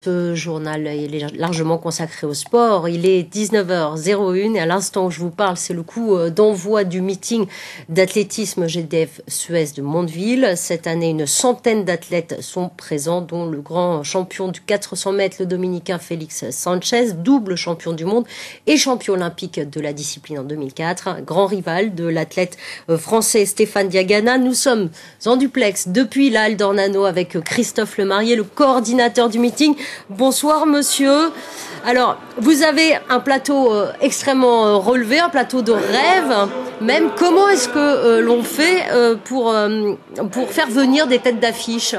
Ce journal est largement consacré au sport. Il est 19h01 et à l'instant où je vous parle, c'est le coup d'envoi du meeting d'athlétisme GDF Suez de Mondeville. Cette année, une centaine d'athlètes sont présents, dont le grand champion du 400 mètres, le Dominicain Félix Sanchez, double champion du monde et champion olympique de la discipline en 2004, grand rival de l'athlète français Stéphane Diagana. Nous sommes en duplex depuis la Halle d'Ornano avec Christophe Lemarié, le coordinateur du meeting. Bonsoir monsieur. Alors, vous avez un plateau extrêmement relevé, un plateau de rêve. Même, comment est-ce que l'on fait pour faire venir des têtes d'affiche ?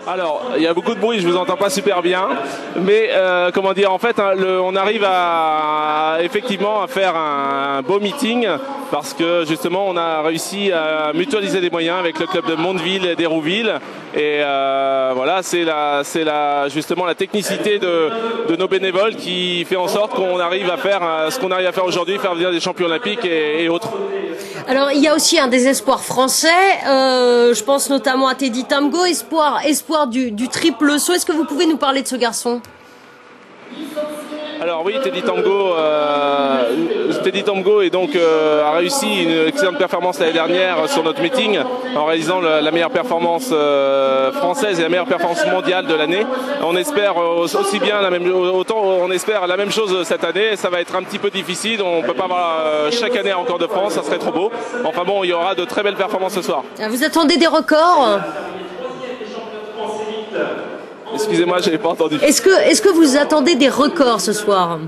Alors, il y a beaucoup de bruit, je vous entends pas super bien, mais comment dire, en fait, on arrive effectivement à faire un beau meeting parce que justement, on a réussi à mutualiser des moyens avec le club de Mondeville et d'Hérouville, et voilà, c'est justement la technicité de nos bénévoles qui fait en sorte qu'on arrive à faire ce qu'on arrive à faire aujourd'hui, faire venir des champions olympiques et autres. Alors, il y a aussi un des espoirs français, je pense notamment à Teddy Tamgo, espoir du triple saut. Est-ce que vous pouvez nous parler de ce garçon ? Alors oui, Teddy Tamgo et donc a réussi une excellente performance l'année dernière sur notre meeting en réalisant la meilleure performance française et la meilleure performance mondiale de l'année. On espère aussi bien on espère la même chose cette année. Ça va être un petit peu difficile. On peut pas avoir chaque année encore de France, ça serait trop beau. Enfin bon, il y aura de très belles performances ce soir. Vous attendez des records ? Excusez-moi, je n'ai pas entendu. Est-ce que vous attendez des records ce soir ?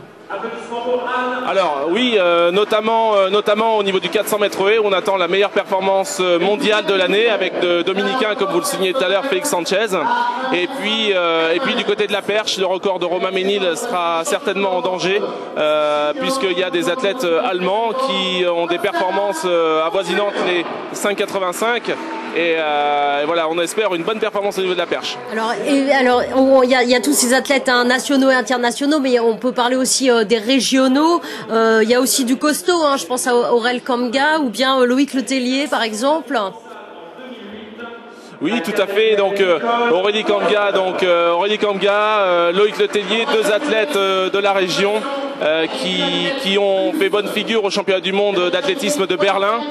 Alors oui, notamment au niveau du 400 mètres haies, on attend la meilleure performance mondiale de l'année avec de Dominicain, comme vous le signez tout à l'heure, Félix Sanchez. Et puis du côté de la perche, le record de Romain Ménil sera certainement en danger puisqu'il y a des athlètes allemands qui ont des performances avoisinantes les 5,85. Et voilà, on espère une bonne performance au niveau de la perche. Alors, il y a tous ces athlètes nationaux et internationaux, mais on peut parler aussi des régionaux. Il y a aussi du costaud, je pense à Aurel Kamga ou bien Loïc Letellier, par exemple. Oui, tout à fait. Donc Aurélie Kamga, Loïc Letellier, deux athlètes de la région qui ont fait bonne figure au championnat du monde d'athlétisme de Berlin.